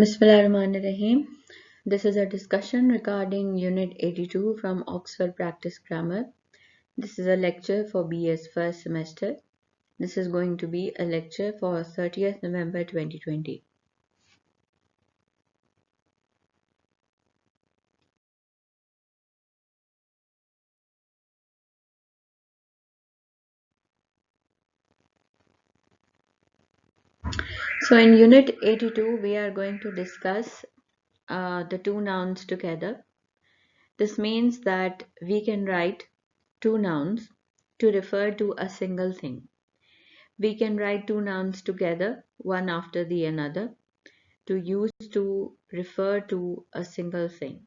Bismillahirrahmanirrahim. This is a discussion regarding Unit 82 from Oxford Practice Grammar. This is a lecture for BS first semester. This is going to be a lecture for 30th November 2020. So in Unit 82, we are going to discuss the two nouns together. This means that we can write two nouns to refer to a single thing. We can write two nouns together, one after the another, to use to refer to a single thing.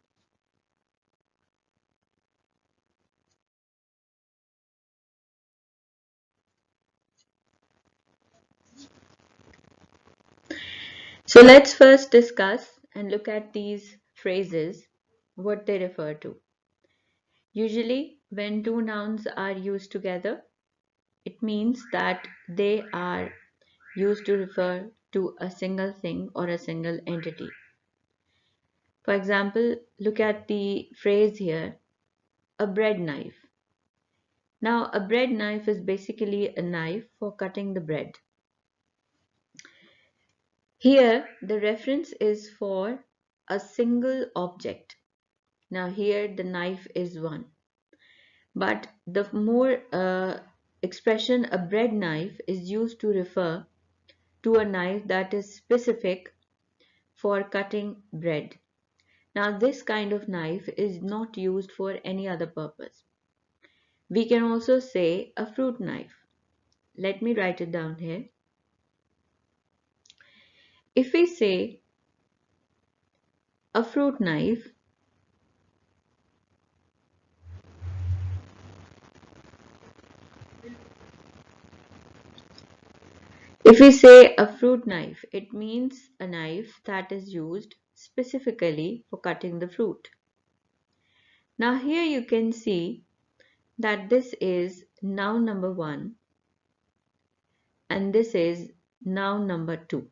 So let's first discuss and look at these phrases, what they refer to. Usually, when two nouns are used together, it means that they are used to refer to a single thing or a single entity. For example, look at the phrase here, a bread knife. Now, a bread knife is basically a knife for cutting the bread. Here, the reference is for a single object. Now, here the knife is one. But the more expression a bread knife is used to refer to a knife that is specific for cutting bread. Now, this kind of knife is not used for any other purpose. We can also say a fruit knife. Let me write it down here. If we say a fruit knife, if we say a fruit knife, it means a knife that is used specifically for cutting the fruit. Now here you can see that this is noun number 1 and this is noun number 2.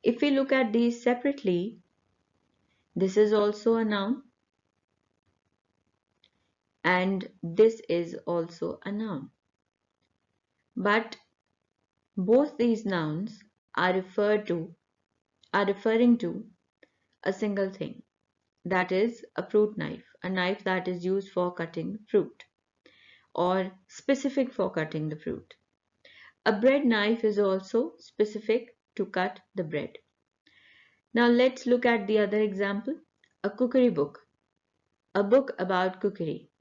If we look at these separately, this is also a noun and this is also a noun. But both these nouns are referring to a single thing. That is a fruit knife, a knife that is used for cutting fruit or specific for cutting the fruit. A bread knife is also specific to cut the bread. Now let's look at the other example, a cookery book, a book about cookery.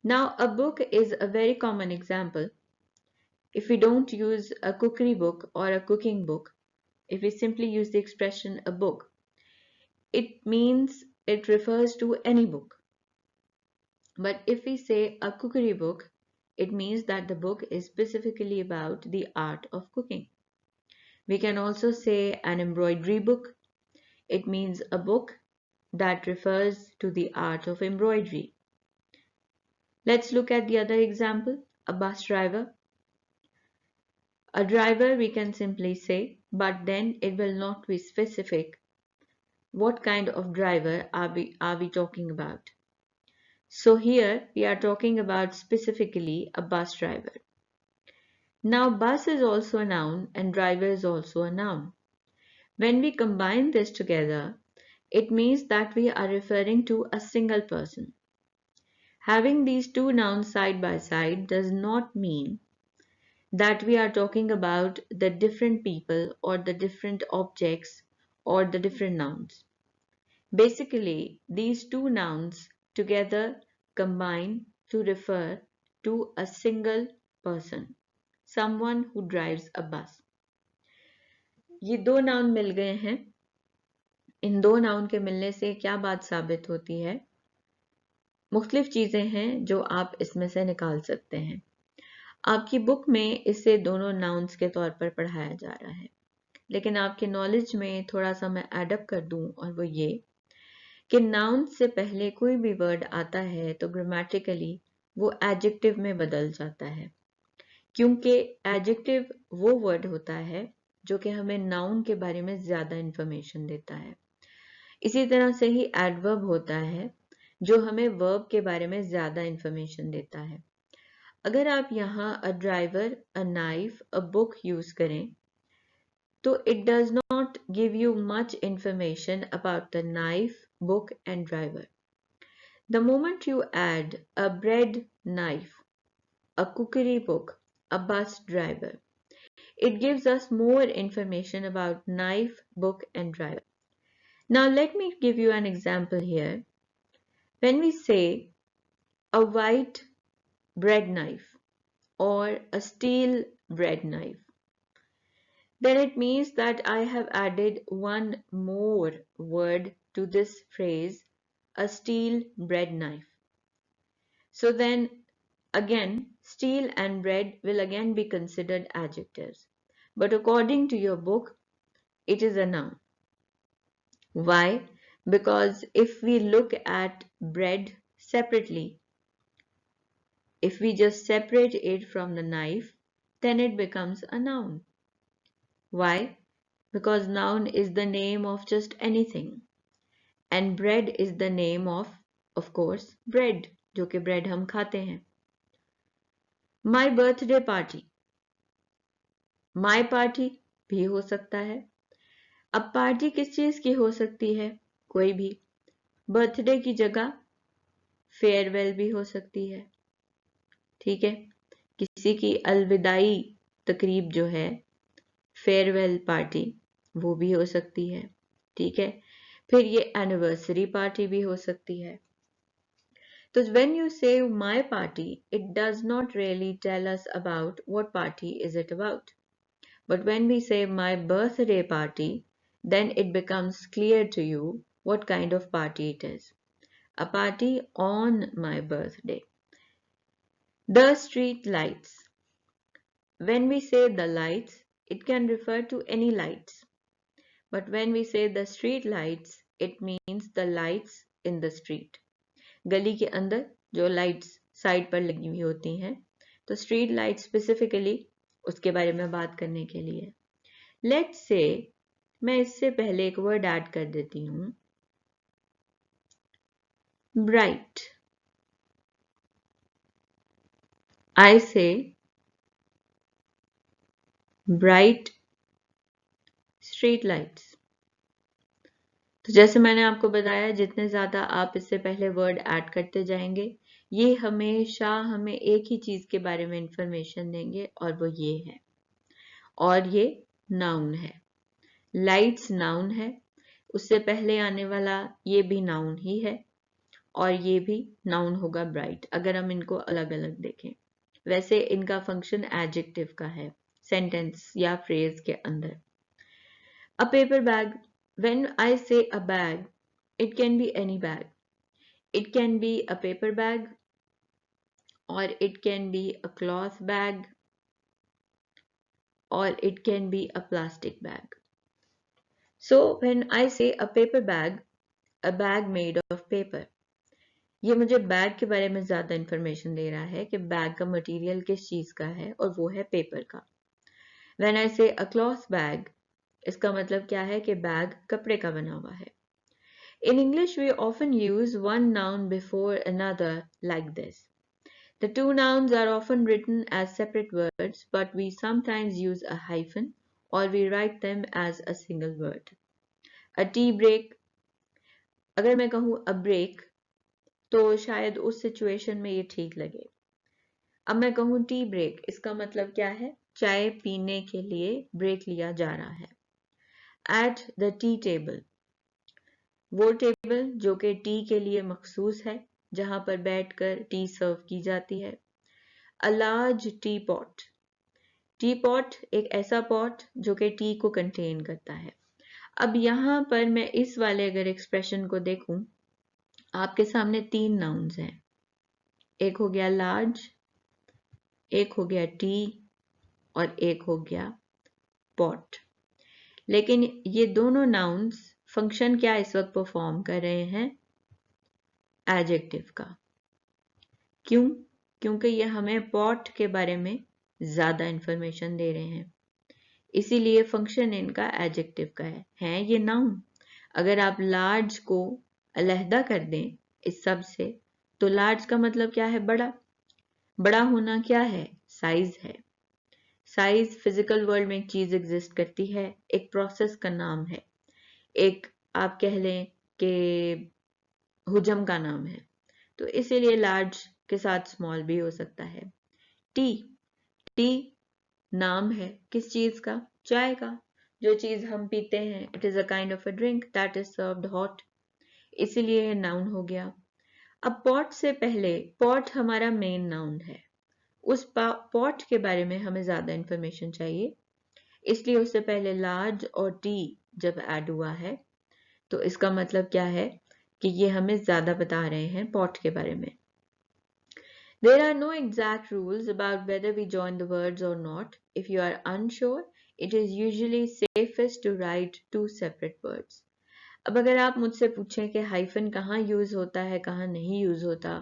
Now a book is a very common example. If we don't use a cookery book or a cooking book, if we simply use the expression a book, it means it refers to any book. But if we say a cookery book, it means that the book is specifically about the art of cooking. We can also say an embroidery book. It means a book that refers to the art of embroidery. Let's look at the other example, a bus driver. A driver we can simply say, but then it will not be specific. What kind of driver are we talking about? So here we are talking about specifically a bus driver. Now bus is also a noun and driver is also a noun. When we combine this together, it means that we are referring to a single person. Having these two nouns side by side does not mean that we are talking about the different people or the different objects or the different nouns. Basically, these two nouns together combine to refer to a single person, someone who drives a bus. ये दो noun मिल गए हैं. इन दो noun के मिलने से क्या बात साबित होती है? मुख्तलिफ चीज़ें हैं जो आप इसमें से निकाल सकते हैं. आपकी बुक में इसे दोनों नाउन्स के तौर पर पढ़ाया जा रहा है, लेकिन आपके नॉलेज में थोड़ा सा मैं एडअप कर दूं और वो ये कि नाउन से पहले कोई भी वर्ड आता है तो ग्रामेटिकली वो एडजेक्टिव में बदल जाता है, क्योंकि एडजेक्टिव वो वर्ड होता है जो कि हमें नाउन के बारे में ज्यादा इंफॉर्मेशन देता है। इसी तरह से ही एडवर्ब होता है जो हमें वर्ब के बारे में ज्यादा इंफॉर्मेशन देता है। अगर आप यहाँ a driver, a knife, a book use करें तो it does not give you much information about the knife, book and driver. The moment you add a bread knife, a cookery book, a bus driver, it gives us more information about knife, book and driver. Now let me give you an example here. When we say a white bread knife or a steel bread knife, then it means that I have added one more word to this phrase, a steel bread knife. So then again, steel and bread will again be considered adjectives. But according to your book, it is a noun. Why? Because if we look at bread separately, if we just separate it from the knife, then it becomes a noun. Why? Because noun is the name of just anything. And bread is the name of course, bread, जो कि bread हम खाते हैं. My birthday party. My party भी हो सकता है. अब पार्टी किस चीज की हो सकती है? कोई भी. बर्थडे की जगह फेयरवेल भी हो सकती है. ठीक है. किसी की अलविदाई तकरीब जो है, फेयरवेल पार्टी, वो भी हो सकती है. ठीक है. फिर ये एनिवर्सरी पार्टी भी हो सकती है. So when you say my party, it does not really tell us about what party is it about. But when we say my birthday party, then it becomes clear to you what kind of party it is. A party on my birthday. The street lights. When we say the lights, it can refer to any lights. But when we say the street lights, it means the lights in the street. गली के अंदर जो lights side पर लगी हुई होती हैं, तो स्ट्रीट लाइट स्पेसिफिकली उसके बारे में बात करने के लिए. लेट्स से मैं इससे पहले एक वर्ड ऐड कर देती हूं, ब्राइट. आई से ब्राइट स्ट्रीट लाइट्स. तो जैसे मैंने आपको बताया, जितने ज्यादा आप इससे पहले वर्ड ऐड करते जाएंगे, ये हमेशा हमें एक ही चीज के बारे में इंफॉर्मेशन देंगे और वो ये है, और ये नाउन है. लाइट्स नाउन है, उससे पहले आने वाला ये भी नाउन ही है, और ये भी नाउन होगा ब्राइट, अगर हम इनको अलग अलग देखें. वैसे इनका फंक्शन एडजेक्टिव का है सेंटेंस या फ्रेज के अंदर. A paper bag. When I say a bag, it can be any bag. It can be a paper bag, or it can be a cloth bag, or it can be a plastic bag. So when I say a paper bag, a bag made of paper, ये मुझे bag के बारे में ज्यादा information दे रहा है कि bag का मटेरियल किस चीज का है, और वो है पेपर का. When I say a cloth bag, इसका मतलब क्या है कि बैग कपड़े का बना हुआ है. In English, we often use one noun before another like this. The two nouns are often written as separate words, but we sometimes use a hyphen or we write them as a single word. A tea break. अगर मैं कहूँ a break, तो शायद उस situation में ये ठीक लगे. अब मैं कहूँ टी ब्रेक, इसका मतलब क्या है? चाय पीने के लिए ब्रेक लिया जा रहा है. At the tea table. वो टेबल जो कि टी के लिए मखसूस है, जहां पर बैठकर टी सर्व की जाती है. A large T pot. T pot एक ऐसा पॉट जो कि टी को कंटेन करता है. अब यहां पर मैं इस वाले अगर एक्सप्रेशन को देखूं, आपके सामने तीन नाउन्स हैं. एक हो गया लार्ज, एक हो गया टी, और एक हो गया पॉट. लेकिन ये दोनों नाउन्स फंक्शन क्या इस वक्त परफॉर्म कर रहे हैं? एडजेक्टिव का. क्यों? क्योंकि ये हमें पॉट के बारे में ज्यादा इंफॉर्मेशन दे रहे हैं. इसीलिए फंक्शन इनका एडजेक्टिव का है ये नाउन। अगर आप लार्ज को अलहदा कर दें इस सब से, तो लार्ज का मतलब क्या है? बड़ा। बड़ा होना क्या है? साइज है। साइज फिजिकल वर्ल्ड में एक चीज एग्जिस्ट करती है, एक प्रोसेस का नाम है, एक आप कह लें कि हुजम का नाम है। तो इसीलिए लार्ज के साथ स्मॉल भी हो सकता है। टी, टी नाम है किस चीज का? चाय का। जो चीज हम पीते हैं, it is a kind of a drink that is served hot, इसीलिए ये नाउन हो गया। अब पॉट से पहले, पॉट हमारा मेन नाउन है, उस पॉट के बारे में हमें ज्यादा इंफॉर्मेशन चाहिए, इसलिए उससे पहले लार्ज और टी जब ऐड हुआ है, तो इसका मतलब क्या है कि ये हमें ज्यादा बता रहे हैं पॉट के बारे में। There are no exact rules about whether we join the words or not. If you are unsure, it is usually safest to write two separate words. अब अगर आप मुझसे पूछें कि हाइफन कहाँ यूज होता है कहाँ नहीं यूज होता,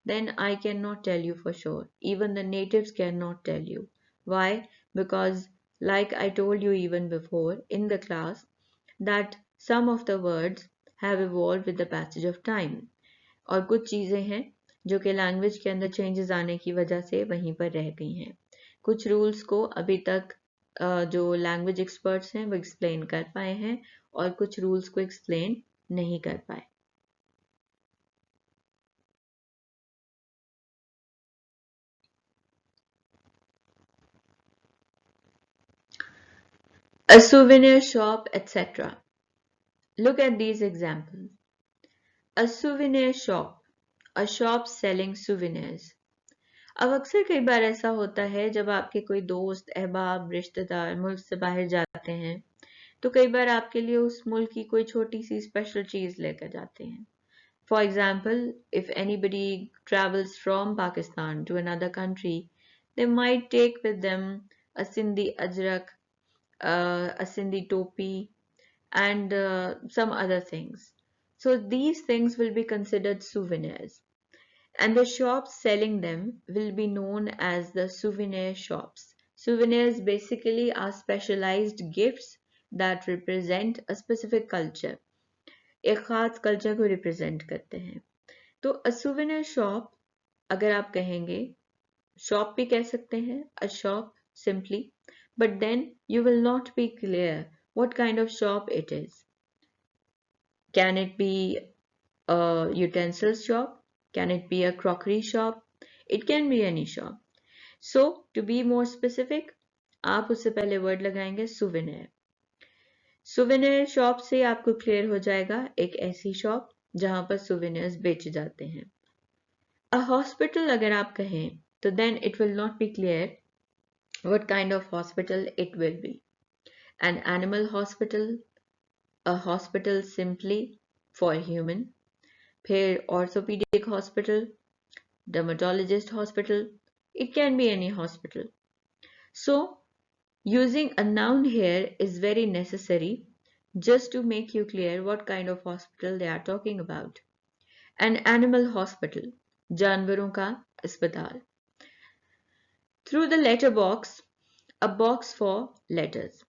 then I cannot tell you for sure. Even the natives cannot tell you. Why? Because like I told you even before in the class, that some of the words have evolved with the passage of time. और कुछ चीज़ें हैं जो कि language के अंदर changes आने की वजह से वहीं पर रह गई हैं। कुछ रूल्स को अभी तक जो लैंग्वेज एक्सपर्ट्स हैं वो एक्सप्लेन कर पाए हैं और कुछ रूल्स को एक्सप्लेन नहीं कर पाए। A souvenir shop, etc. Look at these examples. A souvenir shop, a shop selling souvenirs. अब अक्सर कई बार ऐसा होता है जब आपके कोई दोस्त, अहबाब, रिश्तेदार मुल्क से बाहर जाते हैं, तो कई बार आपके लिए उस मुल्क की कोई छोटी सी स्पेशल चीज लेकर जाते हैं। For example, if anybody travels from Pakistan to another country, they might take with them a Sindhi ajrak, a Sindhi topi, and some other things. So these things will be considered souvenirs. And the shops selling them will be known as the souvenir shops. Souvenirs basically are specialized gifts that represent a specific culture. एक खास culture को represent करते हैं। तो अ souvenir shop अगर आप कहेंगे, shop भी कह सकते हैं, a shop simply, but then you will not be clear what kind of shop it is. Can it be a utensil shop? Can it be a crockery shop? It can be any shop. So, to be more specific, आप उससे पहले word लगाएंगे souvenir. Souvenir shop से आपको clear हो जाएगा एक ऐसी शॉप जहां पर souvenirs बेचे जाते हैं. A hospital अगर आप कहें, तो then it will not be clear what kind of hospital it will be. An animal hospital, a hospital simply for human, फिर orthopedic hospital, dermatologist hospital, it can be any hospital. So, using a noun here is very necessary just to make you clear what kind of hospital they are talking about. An animal hospital, जानवरों का अस्पताल. Through the letter box, a box for letters.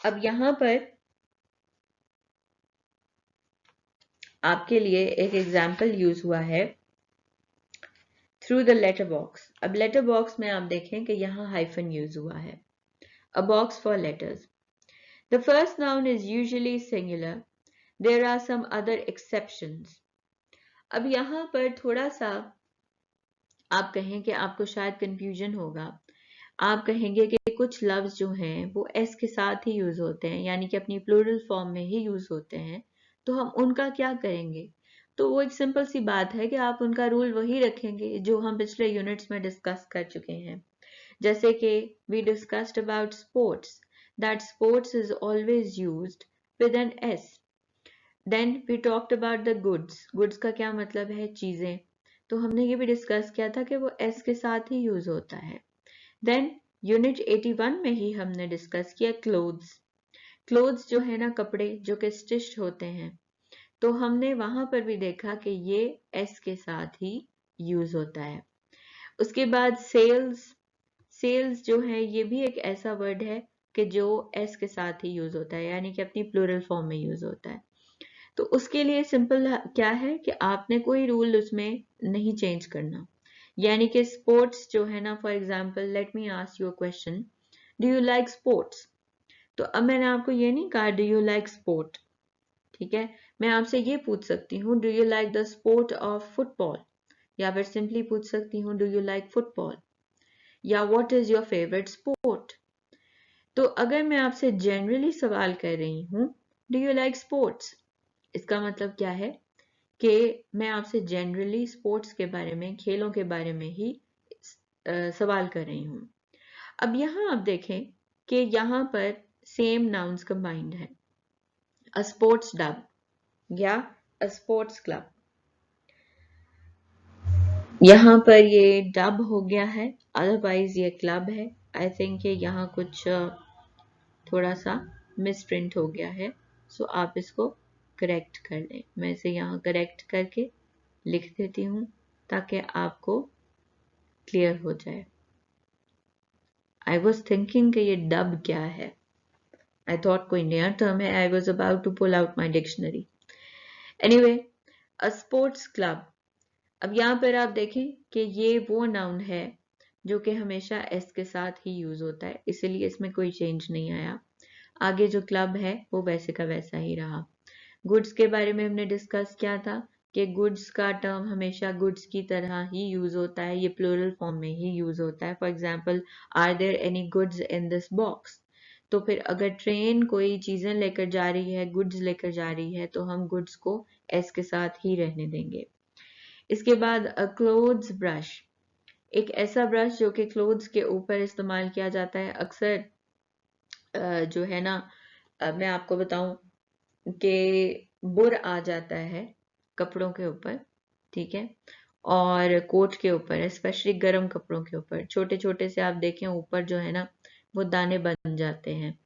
अब यहाँ पर आपके लिए एक example use हुआ है थ्रू द लेटर बॉक्स। अब लेटर बॉक्स में आप देखें कि यहाँ हाइफन यूज हुआ है, a box for letters. The first noun is usually singular, there are some other exceptions. अब यहाँ पर थोड़ा सा आप कहें कि आपको शायद कंफ्यूजन होगा, आप कहेंगे कि कुछ लफ्ज जो हैं वो एस के साथ ही यूज होते हैं, यानी कि अपनी प्लूरल फॉर्म में ही यूज होते हैं, तो हम उनका क्या करेंगे? तो वो एक सिंपल सी बात है कि आप उनका रूल वही रखेंगे जो हम पिछले यूनिट्स में डिस्कस कर चुके हैं। जैसे कि we discussed about sports, that sports is always used with an S. Then we talked about the goods, goods का क्या मतलब है? चीजें। तो हमने ये भी डिस्कस किया था कि वो एस के साथ ही यूज होता है। देन यूनिट 81 में ही हमने डिस्कस किया क्लोथ्स। क्लोथ्स जो है ना, कपड़े जो कि स्टिच्ड होते हैं, तो हमने वहां पर भी देखा कि ये एस के साथ ही यूज होता है। उसके बाद सेल्स, सेल्स जो है ये भी एक ऐसा वर्ड है कि जो एस के साथ ही यूज होता है, यानी कि अपनी प्लूरल फॉर्म में यूज होता है। तो उसके लिए सिंपल क्या है कि आपने कोई रूल उसमें नहीं चेंज करना। यानी कि स्पोर्ट्स जो है ना, for example let me ask you a question, do you like sports? तो अब मैंने आपको ये नहीं कहा डू यू लाइक स्पोर्ट, ठीक है, मैं आपसे ये पूछ सकती हूँ do you like the sport of football, या फिर सिंपली पूछ सकती हूँ डू यू लाइक फुटबॉल, या what is your favourite sport. तो अगर मैं आपसे जनरली सवाल कर रही हूँ डू यू लाइक स्पोर्ट्स, इसका मतलब क्या है कि मैं आपसे जनरली स्पोर्ट्स के बारे में, खेलों के बारे में ही सवाल कर रही हूँ। अब यहाँ आप देखें कि यहाँ पर सेम नाउन्स कंबाइंड है, अ स्पोर्ट्स डब या अ स्पोर्ट्स क्लब। यहाँ पर ये डब हो गया है, अदरवाइज ये क्लब है। आई थिंक ये यहाँ कुछ थोड़ा सा मिसप्रिंट हो गया है, सो आप इसको करेक्ट कर लें। मैं इसे यहाँ करेक्ट करके लिख देती हूँ ताकि आपको क्लियर हो जाए। आई वॉज थिंकिंग कि ये डब क्या है, आई थॉट कोई नया टर्म है, I was about to pull out my dictionary. Anyway, a sports club. अब यहाँ पर आप देखें कि ये वो नाउन है जो कि हमेशा एस के साथ ही यूज होता है, इसीलिए इसमें कोई चेंज नहीं आया। आगे जो क्लब है वो वैसे का वैसा ही रहा। गुड्स के बारे में हमने डिस्कस किया था कि गुड्स का टर्म हमेशा गुड्स की तरह ही यूज होता है, ये प्लूरल फॉर्म में ही यूज होता है। For example, are there any goods in this box? तो फिर अगर ट्रेन कोई चीजें लेकर जा रही है, गुड्स लेकर जा रही है, तो हम गुड्स को एस के साथ ही रहने देंगे। इसके बाद अ क्लोथ्स ब्रश, एक ऐसा ब्रश जो कि क्लोथ्स के ऊपर इस्तेमाल किया जाता है। अक्सर जो है ना, मैं आपको बताऊं कि बुर आ जाता है कपड़ों के ऊपर, ठीक है, और कोट के ऊपर, स्पेशली गर्म कपड़ों के ऊपर छोटे छोटे से आप देखें ऊपर जो है ना वो दाने बन जाते हैं।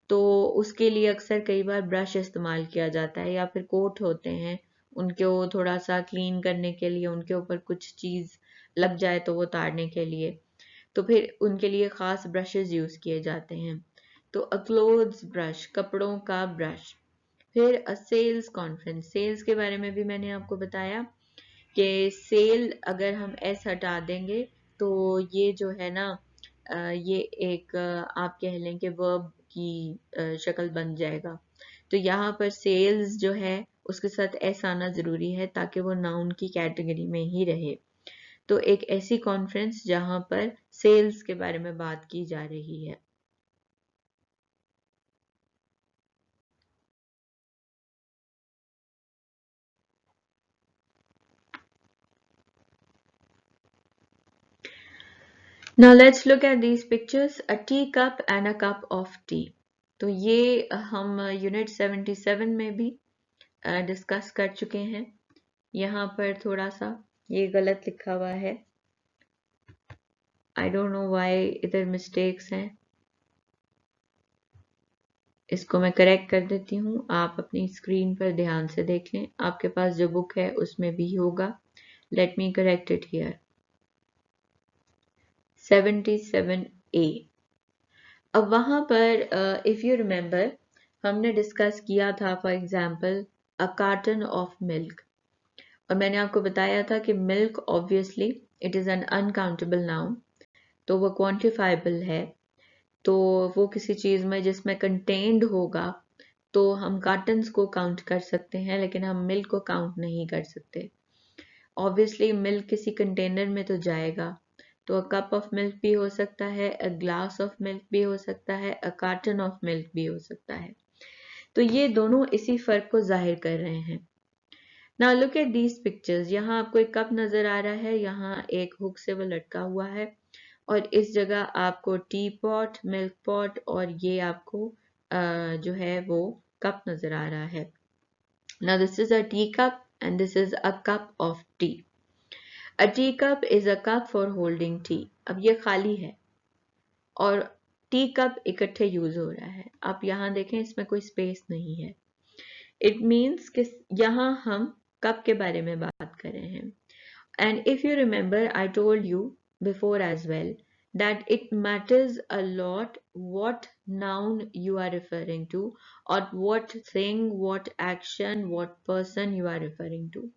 तो उसके लिए अक्सर कई बार ब्रश इस्तेमाल किया जाता है, या फिर कोट होते हैं उनको थोड़ा सा क्लीन करने के लिए, उनके ऊपर कुछ चीज लग जाए तो वो ताड़ने के लिए, तो फिर उनके लिए खास ब्रशेस यूज किए जाते हैं। तो अ क्लोथ्स ब्रश, कपड़ों का ब्रश। फिर अ सेल्स कॉन्फ्रेंस, सेल्स के बारे में भी मैंने आपको बताया कि सेल अगर हम एस हटा देंगे तो ये जो है ना ये एक आप कह लें कि वर्ब की शक्ल बन जाएगा। तो यहाँ पर सेल्स जो है उसके साथ एस आना जरूरी है ताकि वो नाउन की कैटेगरी में ही रहे। तो एक ऐसी कॉन्फ्रेंस जहां पर सेल्स के बारे में बात की जा रही है। Now let's look at these pictures, a teacup and a cup of tea. तो ये हम यूनिट 77 में भी डिस्कस कर चुके हैं। यहाँ पर थोड़ा सा ये गलत लिखा हुआ है, आई डोंट नो व्हाई इधर मिस्टेक्स हैं, इसको मैं करेक्ट कर देती हूँ। आप अपनी स्क्रीन पर ध्यान से देख लें, आपके पास जो बुक है उसमें भी होगा। Let me correct it here. 77A। अब वहां पर इफ यू रिमेम्बर हमने डिस्कस किया था for example a carton of milk, और मैंने आपको बताया था कि milk obviously it is an uncountable noun, तो वो क्वांटिफाइबल है। तो वो किसी चीज में जिसमें कंटेन्ड होगा तो हम कार्टन्स को काउंट कर सकते हैं, लेकिन हम मिल्क को काउंट नहीं कर सकते। ऑब्वियसली मिल्क किसी कंटेनर में तो जाएगा, तो अ कप ऑफ मिल्क भी हो सकता है, अ ग्लास ऑफ मिल्क भी हो सकता है, अ कार्टन ऑफ मिल्क भी हो सकता है। तो ये दोनों इसी फर्क को जाहिर कर रहे हैं। Now look at these pictures, यहाँ आपको एक कप नजर आ रहा है, यहाँ एक हुक से वो लटका हुआ है, और इस जगह आपको टी पॉट, मिल्क पॉट, और ये आपको जो है वो कप नजर आ रहा है। Now this is a tea cup and this is a cup of T. A teacup is a cup for holding tea. अब ये खाली है और टी कप इकट्ठे यूज हो रहा है। आप यहाँ देखें इसमें कोई स्पेस नहीं है। इट मीन्स कि यहाँ हम कप के बारे में बात कर रहे हैं। And if you remember I told you before as well that it matters a lot what noun you are referring to, or what thing, what action, what person you are referring to.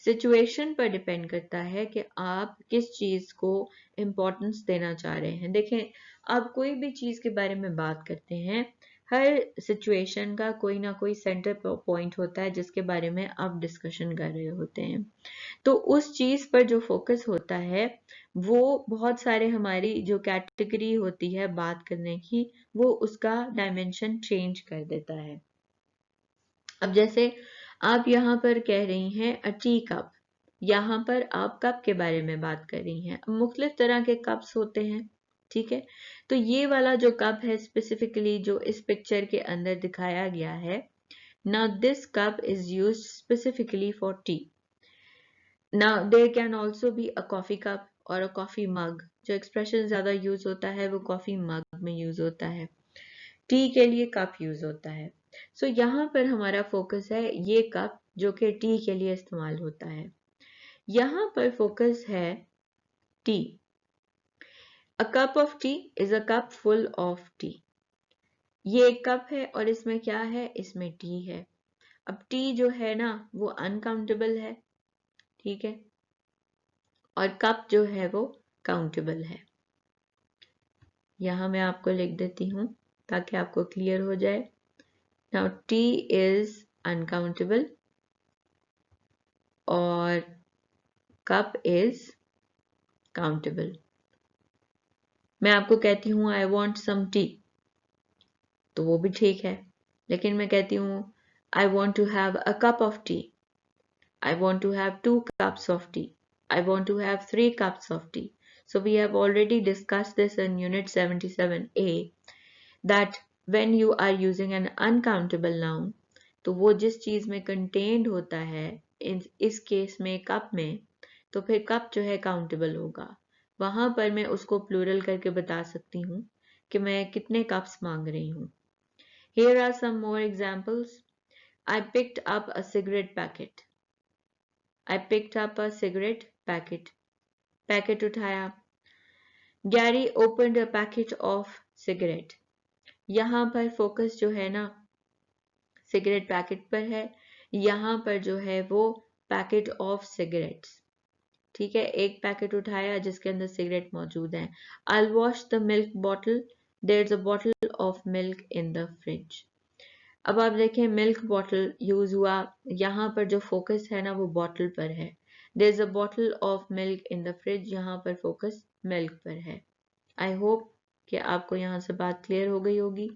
Situation पर depend करता है कि आप किस चीज को importance देना चाह रहे हैं। देखें, आप कोई भी चीज के बारे में बात करते हैं, हर सिचुएशन का कोई ना कोई सेंटर पॉइंट होता है जिसके बारे में आप डिस्कशन कर रहे होते हैं। तो उस चीज पर जो फोकस होता है वो बहुत सारे हमारी जो कैटेगरी होती है बात करने की, वो उसका डायमेंशन चेंज कर देता है। अब जैसे आप यहाँ पर कह रही हैं अ टी कप, यहाँ पर आप कप के बारे में बात कर रही हैं। मुख्तलिफ तरह के कप्स होते हैं, ठीक है। तो ये वाला जो कप है स्पेसिफिकली जो इस पिक्चर के अंदर दिखाया गया है, now this cup is used specifically for tea. Now there can also be a coffee cup और a coffee mug। जो एक्सप्रेशन ज्यादा यूज होता है वो कॉफी मग में यूज होता है, टी के लिए कप यूज होता है। सो यहाँ पर हमारा फोकस है ये कप जो कि टी के लिए इस्तेमाल होता है। यहाँ पर फोकस है T. A cup of T is a cup full of T. ये एक कप है और इसमें क्या है, इसमें टी है। अब टी जो है ना वो अनकाउंटेबल है, ठीक है, और कप जो है वो काउंटेबल है। यहां मैं आपको लिख देती हूं ताकि आपको क्लियर हो जाए। नाउ टी इज अनकाउंटेबल और कप इज काउंटेबल। मैं आपको कहती हूं आई वॉन्ट सम टी, तो वो भी ठीक है, लेकिन मैं कहती हूं I want to have a cup of tea, I want to have 2 cups of tea, I want to have 3 cups of tea. So we have already discussed this in Unit 77A that when you are using an uncountable noun, तो वो जिस चीज में contained होता है, इस case में cup में, तो फिर कप जो है काउंटेबल होगा। वहां पर मैं उसको प्लूरल करके बता सकती हूँ कि मैं कितने कप्स मांग रही हूँ। Here are some more examples. I picked up a cigarette packet. I picked up a cigarette packet. Packet उठाया। Gary opened a packet of cigarette. यहाँ पर फोकस जो है ना सिगरेट पैकेट पर है, यहाँ पर जो है वो पैकेट ऑफ सिगरेट्स, ठीक है। एक पैकेट उठाया जिसके अंदर सिगरेट मौजूद है। I'll wash the milk bottle. There's a bottle of milk in the fridge. अब आप देखें मिल्क बॉटल यूज हुआ, यहाँ पर जो फोकस है ना वो बॉटल पर है। There is a bottle of milk in the fridge, यहाँ पर फोकस मिल्क पर है। आई होप कि आपको यहाँ से बात क्लियर हो गई होगी।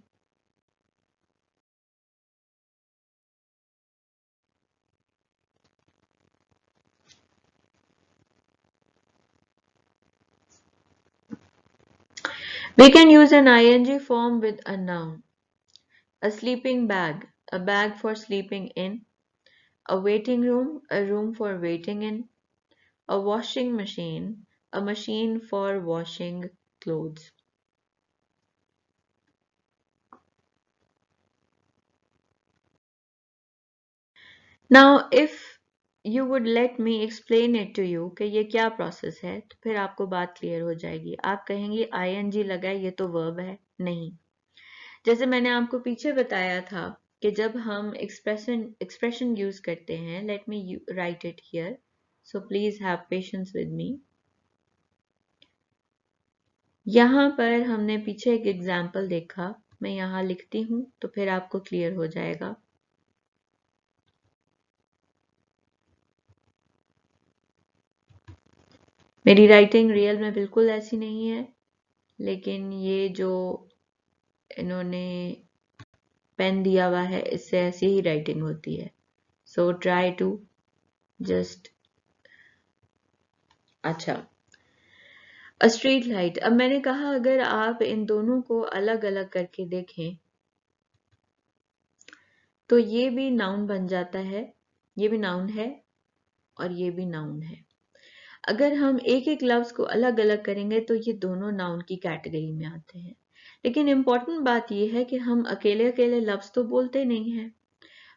We can use an ing form with a noun. A sleeping bag, a bag for sleeping in. A waiting room, a room for waiting in. A washing machine, a machine for washing clothes. Now if you would let me explain it to you कि ये क्या process है, तो फिर आपको बात clear हो जाएगी। आप कहेंगे ing लगा है, ये तो वर्ब है। नहीं, जैसे मैंने आपको पीछे बताया था कि जब हम एक्सप्रेशन यूज करते हैं, let me right it here, so please have patience with me. यहाँ पर हमने पीछे एक एग्जाम्पल देखा, मैं यहाँ लिखती हूँ तो फिर आपको क्लियर हो जाएगा। मेरी राइटिंग रियल में बिल्कुल ऐसी नहीं है, लेकिन ये जो इन्होंने पेन दिया हुआ है इससे ऐसी ही राइटिंग होती है। So try to just. अच्छा, अ स्ट्रीट लाइट। अब मैंने कहा अगर आप इन दोनों को अलग अलग करके देखें तो ये भी नाउन बन जाता है, ये भी नाउन है और ये भी नाउन है। अगर हम एक एक लफ्ज को अलग अलग करेंगे तो ये दोनों नाउन की कैटेगरी में आते हैं। लेकिन इम्पॉर्टेंट बात यह है कि हम अकेले अकेले लफ्ज तो बोलते नहीं हैं,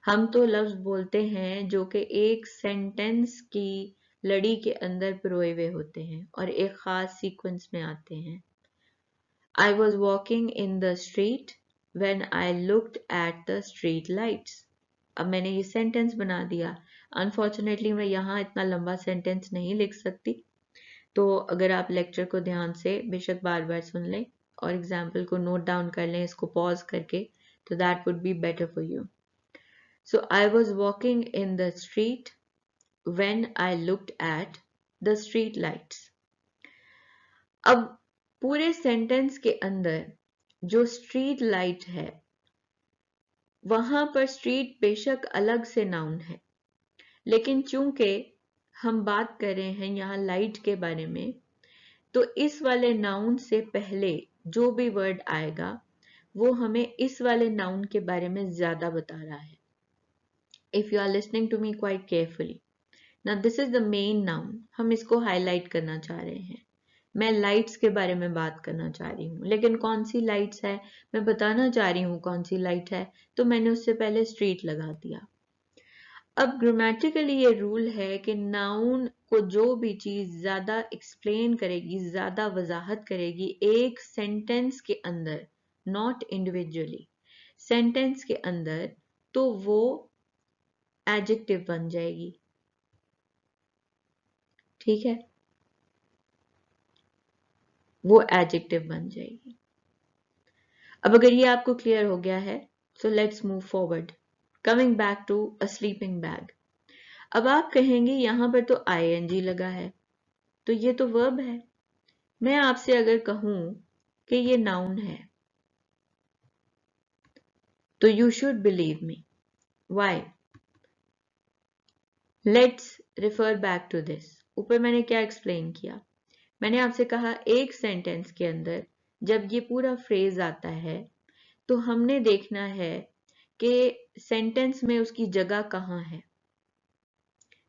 हम तो लफ्ज बोलते हैं जो कि एक सेंटेंस की लड़ी के अंदर पिरोए हुए होते हैं और एक खास सीक्वेंस में आते हैं। I was walking in the street when I looked at the street lights. अब मैंने ये सेंटेंस बना दिया. अनफॉर्चुनेटली मैं यहाँ इतना लंबा सेंटेंस नहीं लिख सकती, तो अगर आप लेक्चर को ध्यान से बेशक बार बार सुन लें और एग्जाम्पल को नोट डाउन कर लें इसको पॉज करके, तो that would be better for you. So I was walking in the street when I looked at the street lights. अब पूरे सेंटेंस के अंदर जो स्ट्रीट लाइट है वहां पर स्ट्रीट बेशक अलग से नाउन है, लेकिन चूंकि हम बात कर रहे हैं यहाँ लाइट के बारे में, तो इस वाले नाउन से पहले जो भी वर्ड आएगा वो हमें इस वाले नाउन के बारे में ज्यादा बता रहा है. If you are listening to me quite carefully, Now this is the main noun. हम इसको हाईलाइट करना चाह रहे हैं. मैं लाइट्स के बारे में बात करना चाह रही हूँ, लेकिन कौन सी लाइट्स है मैं बताना चाह रही हूँ कौन सी लाइट है, तो मैंने उससे पहले स्ट्रीट लगा दिया. अब ग्रामेटिकली ये रूल है कि नाउन को जो भी चीज ज्यादा एक्सप्लेन करेगी, ज्यादा वजाहत करेगी एक सेंटेंस के अंदर, नॉट इंडिविजुअली, सेंटेंस के अंदर, तो वो एडजेक्टिव बन जाएगी. ठीक है, वो एडजेक्टिव बन जाएगी. अब अगर ये आपको क्लियर हो गया है, so let's move forward. Coming back to a sleeping bag. अब आप कहेंगे यहां पर तो आईएनजी लगा है, तो ये तो वर्ब है. मैं आपसे अगर कहूं कि ये नाउन है, तो you should believe me. Why? Let's refer back to this. ऊपर मैंने क्या एक्सप्लेन किया? मैंने आपसे कहा एक सेंटेंस के अंदर जब ये पूरा फ्रेज आता है तो हमने देखना है कि सेंटेंस में उसकी जगह कहाँ है.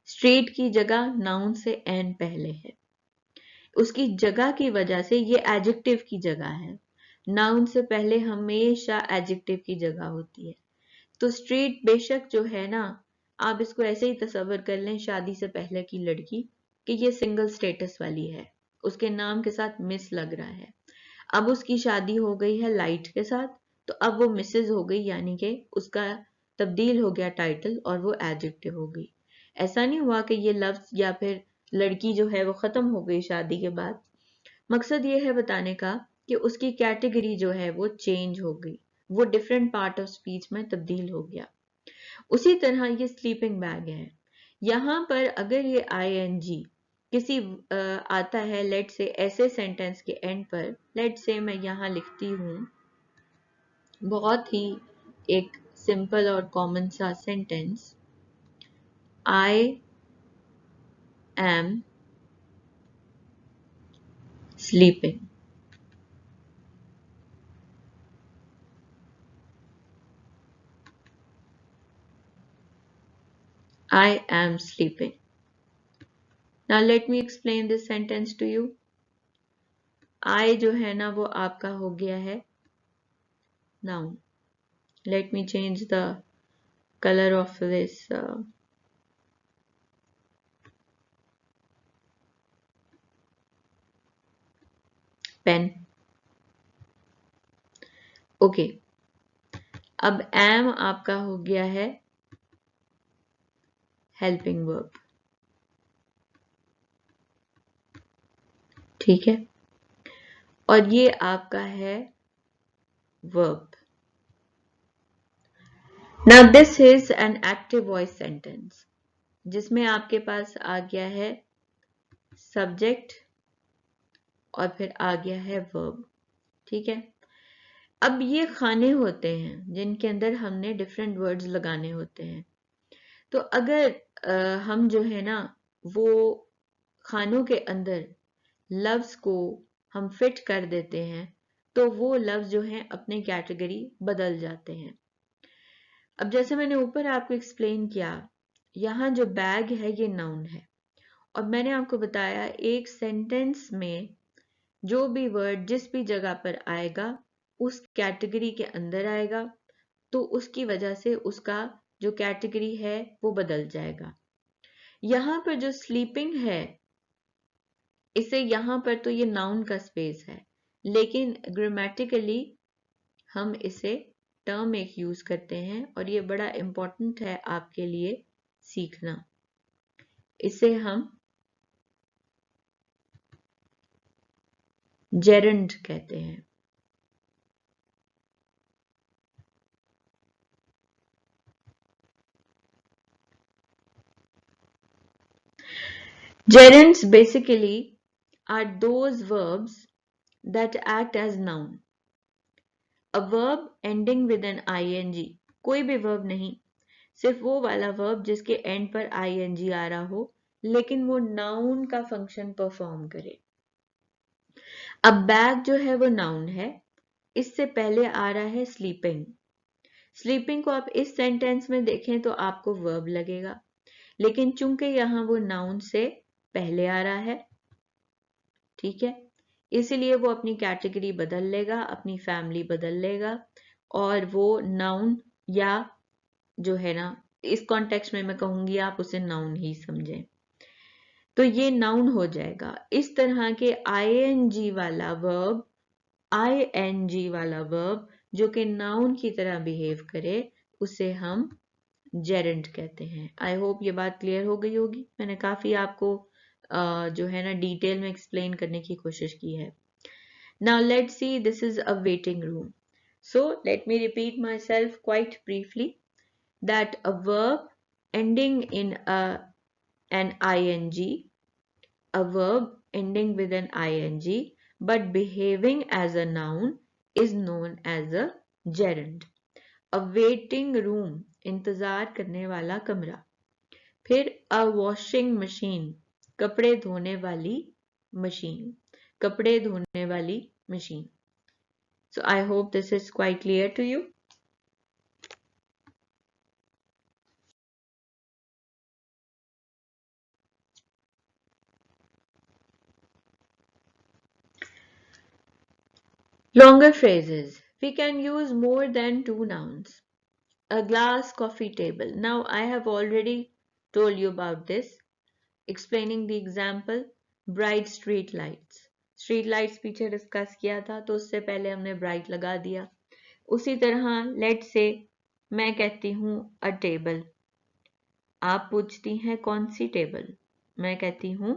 स्ट्रीट की जगह नाउन से एन पहले है. उसकी जगह की वजह से ये एडजेक्टिव की जगह है. नाउन से पहले हमेशा एडजेक्टिव की जगह होती है. तो स्ट्रीट बेशक जो है ना, आप इसको ऐसे ही तसव्वुर कर लें शादी से पहले की लड़की, कि ये सिंगल स्टेटस वाली है, उसके नाम के साथ मिस लग रहा है. अब उसकी शादी हो गई है लाइट के साथ, तो अब वो मिसेज हो गई, यानी कि उसका तब्दील हो गया टाइटल और वो एडजेक्टिव हो गई. ऐसा नहीं हुआ कि ये लफ्ज या फिर लड़की जो है वो खत्म हो गई शादी के बाद. मकसद ये है बताने का कि उसकी कैटेगरी जो है वो चेंज हो गई, वो डिफरेंट पार्ट ऑफ स्पीच में तब्दील हो गया. उसी तरह ये स्लीपिंग बैग है. यहां पर अगर ये आईएनजी किसी आता है लेट से ऐसे सेंटेंस के एंड पर, लेट से मैं यहां लिखती हूं बहुत ही एक सिंपल और कॉमन सा sentence, I am sleeping. I am sleeping. Now let me explain this sentence to you. I जो है ना वो आपका हो गया है noun. Let me change the color of this pen. Okay. अब am आपका हो गया है helping verb. ठीक है, और ये आपका है verb. Now this is an active voice sentence जिसमें आपके पास आ गया है subject और फिर आ गया है verb. ठीक है, अब ये खाने होते हैं जिनके अंदर हमने डिफरेंट वर्ड्स लगाने होते हैं. तो अगर हम जो है ना वो खानों के अंदर लफ्ज को हम फिट कर देते हैं, तो वो लफ्ज जो हैं अपनी कैटेगरी बदल जाते हैं. अब जैसे मैंने ऊपर आपको एक्सप्लेन किया, यहाँ जो बैग है ये नाउन है, और मैंने आपको बताया एक सेंटेंस में जो भी वर्ड जिस भी जगह पर आएगा उस कैटेगरी के अंदर आएगा, तो उसकी वजह से उसका जो कैटेगरी है वो बदल जाएगा. यहां पर जो स्लीपिंग है, इसे यहां पर तो ये नाउन का स्पेस है, लेकिन ग्रामेटिकली हम इसे टर्म एक यूज करते हैं और ये बड़ा इम्पोर्टेंट है आपके लिए सीखना। इसे हम जेरंड कहते हैं। Gerunds basically are those verbs that act as noun. A verb ending with an ing, कोई भी verb नहीं, सिर्फ वो वाला verb जिसके end पर ing आ रहा हो लेकिन वो noun का function perform करे। अब बैग जो है वो noun है, इससे पहले आ रहा है sleeping। स्लीपिंग को आप इस सेंटेंस में देखें तो आपको वर्ब लगेगा, लेकिन चूंकि यहां वो नाउन से पहले आ रहा है, ठीक है, इसीलिए वो अपनी कैटेगरी बदल लेगा, अपनी फैमिली बदल लेगा और वो नाउन या जो है ना, इस कॉन्टेक्स्ट में मैं कहूंगी आप उसे नाउन ही समझें, तो ये नाउन हो जाएगा। इस तरह के आईएनजी वाला वर्ब, आईएनजी वाला वर्ब जो कि नाउन की तरह बिहेव करे, उसे हम जेरेंट कहते हैं। आई होप ये बात क्लियर हो गई होगी। मैंने काफी आपको जो है ना डिटेल में एक्सप्लेन करने की कोशिश की है। Now let's see, this is a waiting room. So let me repeat my self quite briefly that a verb ending in an ing, a verb ending with an ing but behaving as a noun is known as a gerund. A waiting room, इंतजार करने वाला कमरा। फिर a washing machine, कपड़े धोने वाली machine, कपड़े धोने वाली machine. So I hope this is quite clear to you. Longer phrases. We can use more than two nouns. A glass coffee table. Now I have already told you about this, explaining the example bright street lights. Street lights पीछे discuss किया था तो उससे पहले हमने bright लगा दिया। उसी तरह लेट से मैं कहती हूँ अ टेबल, आप पूछती हैं कौन सी टेबल, मैं कहती हूँ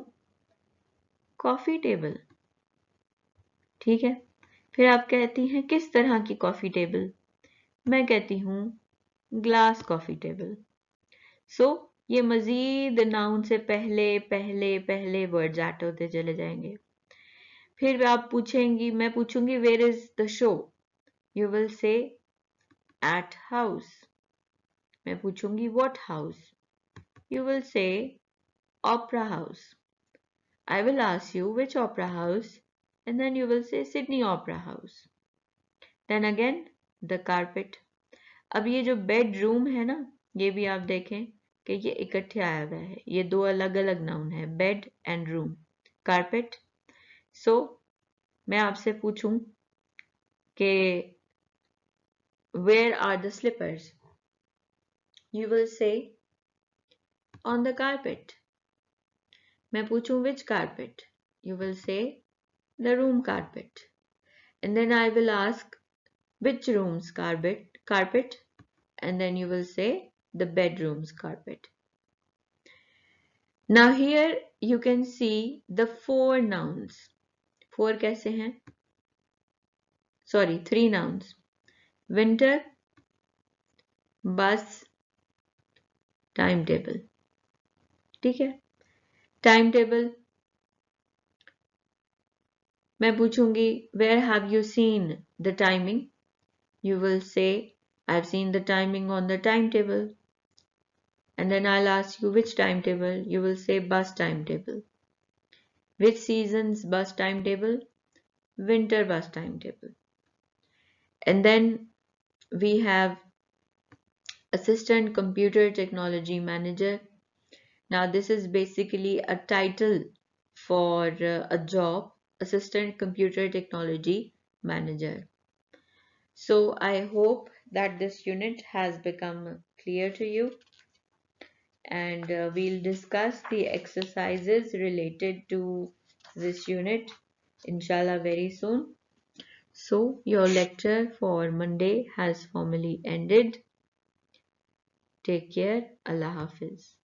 कॉफी टेबल, ठीक है। फिर आप कहती हैं किस तरह की कॉफी टेबल, मैं कहती हूँ ग्लास कॉफी टेबल। सो ये मजीद नाउन से पहले पहले पहले वर्ड्स ऐड होते चले जाएंगे। फिर आप पूछेंगी, मैं पूछूंगी where is the show, you will say at house. मैं पूछूंगी what house, you will say opera house. I will ask you which opera house, and then you will say Sydney Opera House. Then again the carpet. अब ये जो bedroom है ना, ये भी आप देखें कि ये इकट्ठे आया हुआ है, ये दो अलग अलग नाउन है, bed and room, carpet. So मैं आपसे पूछूं कि where are the slippers, you will say on the carpet. मैं पूछूं which carpet, you will say the room carpet. And then I will ask which room's carpet, and then you will say the bedroom's carpet. Now here you can see the four nouns. Four कैसे हैं? Sorry, three nouns. Winter, bus, timetable. ठीक है? Timetable. मैं पूछूंगी where have you seen the timing? You will say I've seen the timing on the timetable. And then I'll ask you which timetable. You will say bus timetable. Which season's bus timetable? Winter bus timetable. And then we have Assistant Computer Technology Manager. Now this is basically a title for a job, Assistant Computer Technology Manager. So I hope that this unit has become clear to you, and we'll discuss the exercises related to this unit inshallah very soon. So, your lecture for Monday has formally ended. Take care. Allah Hafiz.